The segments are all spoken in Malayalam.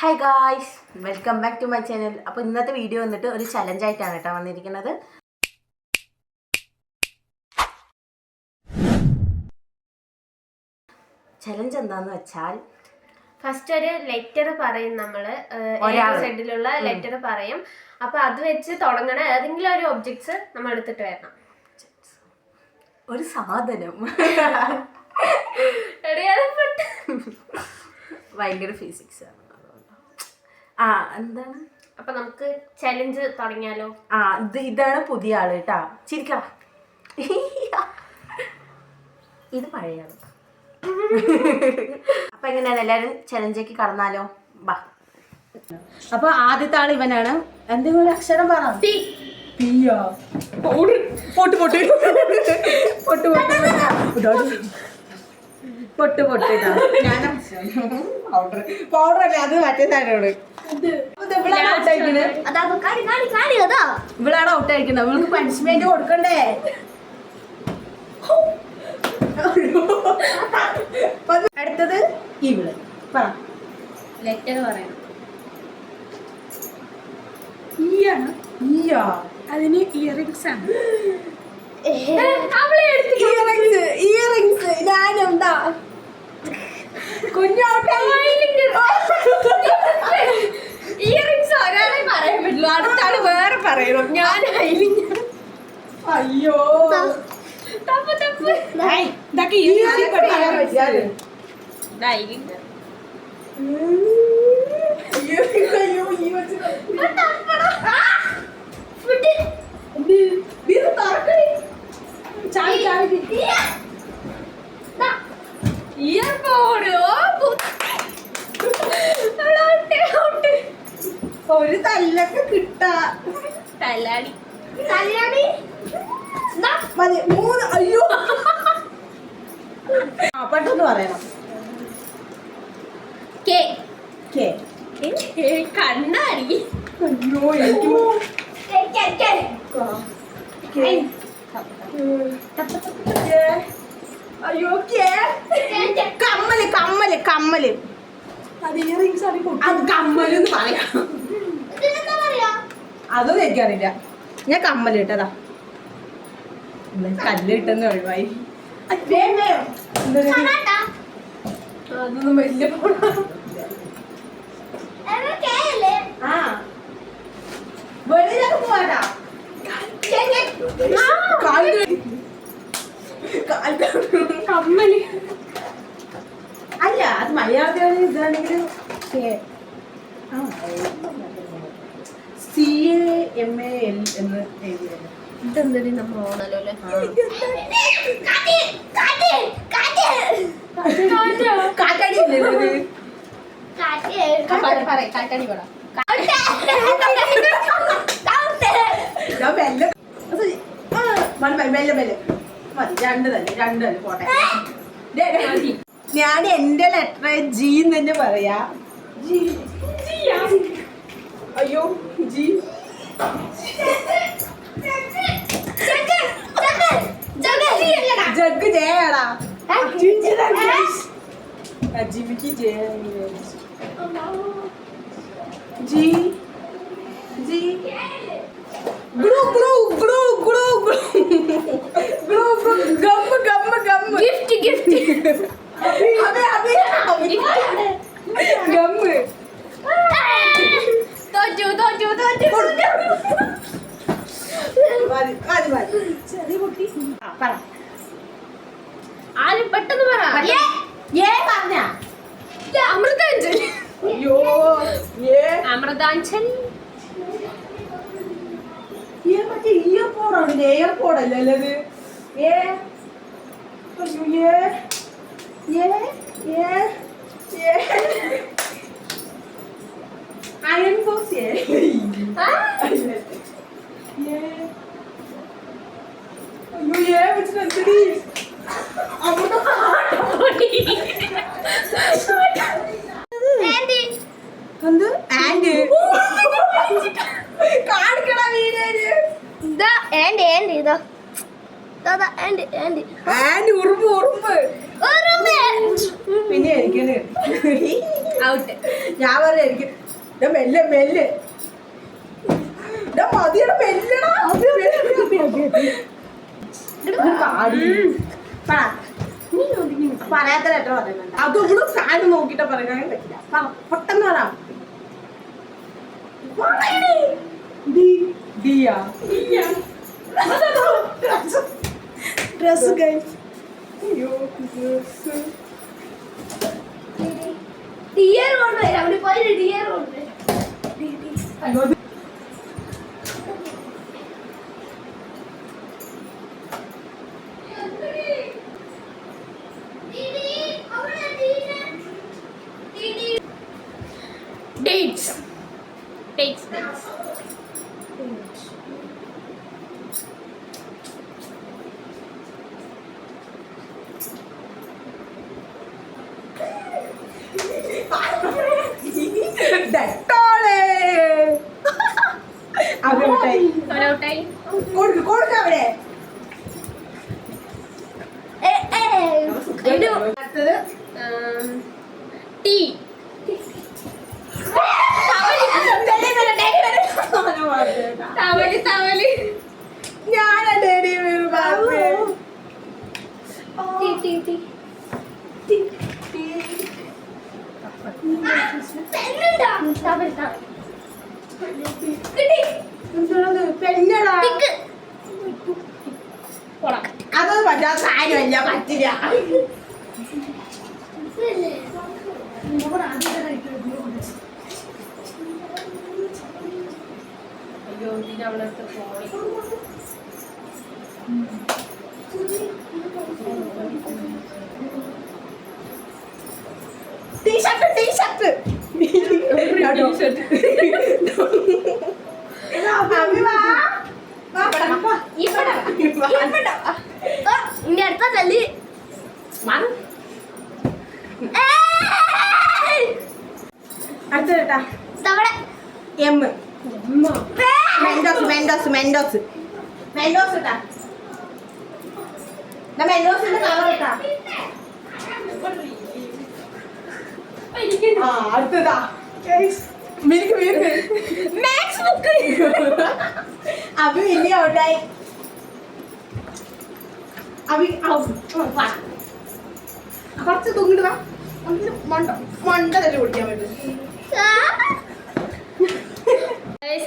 Hi guys, welcome back to my channel. അപ്പോൾ ഇന്നത്തെ വീഡിയോ വന്നിട്ട് ഒരു ചലഞ്ചായിട്ടാണ് കേട്ടോ വന്നിരിക്കുന്നത്. ചലഞ്ച് എന്താന്ന് വെച്ചാൽ ഫസ്റ്റ് ഒരു ലെറ്റർ പറയും, നമ്മള് സൈഡിലുള്ള ലെറ്റർ പറയും. അപ്പൊ അത് വെച്ച് തുടങ്ങണ ഏതെങ്കിലും ഒരു ഒബ്ജക്ട്സ് നമ്മൾ എടുത്തിട്ട് വരണം. ഒരു സാധനം ഭയങ്കര ഫിസിക്സ് ആണ്. എന്താണ്? അപ്പൊ നമുക്ക് ചലഞ്ച് തുടങ്ങിയാലോ? ഇതാണ് പുതിയ ആള് കേട്ടാ. ചിരിക്ക. ഇത് പഴയാണ്. അപ്പൊ എങ്ങനെയാണ്, എല്ലാരും ചലഞ്ചേക്ക് കടന്നാലോ? ബാ. അപ്പൊ ആദ്യത്തെ ആള് ഇവനാണ്. എന്തെങ്കിലും അക്ഷരം പറ. പൊട്ട് പൊട്ട് പൊട്ട് പൊട്ട് പൊട്ട് പൊട്ട് ഞാൻ പൗഡർ അല്ലേ, അത് മറ്റേ സാധനമാണ്. ഇവളാണ് ഔട്ട് ആയിരിക്കുന്നത്. അവൾക്ക് പണിഷ്മെന്റ് കൊടുക്കണ്ടേ? അടുത്തത് ഇവള് പറ. ലെറ്റർ പറയണം. ഈയാണ്. ഈയാ, അതിന് ഇയറിങ്സ് ആണ്. ഇയറിങ്സ് ഞാനെന്താ ഇയറിങ്സ് ഒരാളെ പറയാൻ പറ്റുള്ളൂ, അടുത്താണ് വേറെ പറയണം. ഞാൻ അയ്യോ ഒരു തല്ലൊക്കെ കിട്ടാ. തല്ലാടി മതി. 3. അയ്യോ പെട്ടെന്ന് പറയണം. കണ്ണാടി. അയ്യോ എനിക്ക് അയ്യോ കമ്മല് കമ്മല് കമ്മല്. അത് ഇയറിങ്സ് ആണ്. അത് കമ്മലെന്ന് പറയാം. അതൊന്നും എനിക്കറിയില്ല. ഞാൻ കമ്മല് ഇട്ടതാ. കല്ല് ഇട്ടെന്ന് ഒഴിവായി. അതൊന്നും വലിയ വെളിയിലൊക്കെ പോവാട്ടാ. കമ്മല് അല്ല, അത് മലയാളത്തിലാണ്. ഇതാണെങ്കിൽ CAMAL എന്ന് എഴുതിയത്. ഇതെന്തൊരു നമ്മൾ ഓണല്ലോ അല്ലേ? കാറ്റാടി അല്ലേ? കാറ്റാടി പറ. മെല്ലെ മെല്ലെ മതി. രണ്ട് തന്നെ പോട്ടെ. ഞാൻ എന്റെ ലെറ്റർ ജി തന്നെ പറയാ. അയ്യോ ജി. ജഗ് ജയാടാ. ജിമിക്ക് ജയ. ജി ജി ഗ്ലൂ ഗ്ലൂ ഗ്ലൂ ഗ്ലൂ ഗ്ലൂ ഗ്ലൂ ഗം ഗം ഗം. ഗിഫ്റ്റ് ഗിഫ്റ്റ് അബേ അബേ ഗം. തോറ്റു തോറ്റു തോറ്റു. മതി മതി. ചെറിയ കുട്ടി പറ. ആരും പെട്ടെന്ന് പറ. പറഞ്ഞ അമൃതാഞ്ജലി. അയ്യോ അമൃതാഞ്ജലി. മറ്റേ ഇയർപോഡാണ്. എയർപോഡല്ലേ അല്ലത്? Iron box. അയ്യോ വെച്ചിട്ട് എന്ത് ആൻഡ് കാണിക്കണ വീഡിയോയില്. ആൻഡ് ഉറുമ്പ് ഉറുമ്പ്. പിന്നെ എനിക്കത് ഔട്ട്. ഞാൻ പറയായിരിക്കും മെല്ലെ മെല്ലെ മതിയുടെ മെല്ലടാ പറയാത്ത ലെറ്റർ പറയുന്നുണ്ട്. അത് ഇവിടെ ഫാൻ നോക്കിട്ട് പറയാൻ പറ്റില്ല. പെട്ടെന്ന് പറയാം. Dress guys. Dates. Dates. Dates. കൊടുക്കവിടെ ടീ. തവല്. ഞാനാ ഡേഡി പെണ്ണടാ. അതൊന്നും പറ്റാത്ത കാര്യമല്ല. പറ്റില്ല. അയ്യോ അവളടുത്ത് പോയി. ടീഷർട്ട് ടീഷർട്ട് ഇനി അടുത്ത തല്ലി അടുത്ത കേട്ടാ M Mentos Mentos Mentos Mentos ഇട്ടാ. മെൻഡോസിന്റെ കളർ ഇട്ടാ. അടുത്തതാ മാക്സ് ബുക്ക്. അഭി വലിയ ഔട്ടായി. അഭി കുറച്ച് തൂങ്ങിട്ട് വാ. മണ്ട തന്നെ കുടിക്കാൻ പറ്റും.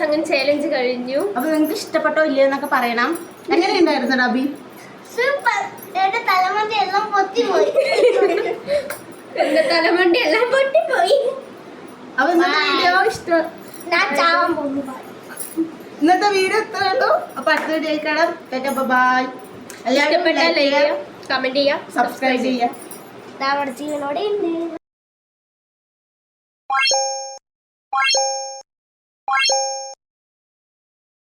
അങ്ങനെ ചാലഞ്ച് കഴിഞ്ഞു. അപ്പൊ നിങ്ങൾക്ക് ഇഷ്ടപ്പെട്ടോ ഇല്ലയെന്നൊക്കെ പറയണം. എങ്ങനെയുണ്ടായിരുന്നു അഭി? സൂപ്പർ. എന്റെ തലമണ്ടി എല്ലാം പൊത്തിപ്പോയി. എന്റെ തലമണ്ടി എല്ലാം പൊട്ടിപ്പോയി. അപ്പൊ ഇന്നത്തെ വീഡിയോ ഞാൻ ചാവാൻ പോകുന്നു. ഇന്നത്തെ വീഡിയോ ഇത്ര ഉള്ളൂ. അപ്പൊ അടുത്ത വീഡിയോ കാണാം. ബൈ. എല്ലാവരും ഇഷ്ടപ്പെട്ടാൽ ലൈക്ക് ചെയ്യാം, കമന്റ് ചെയ്യാം, സബ്സ്ക്രൈബ് ചെയ്യാം. അവിടെ ജീവനോടെ ഉണ്ട്.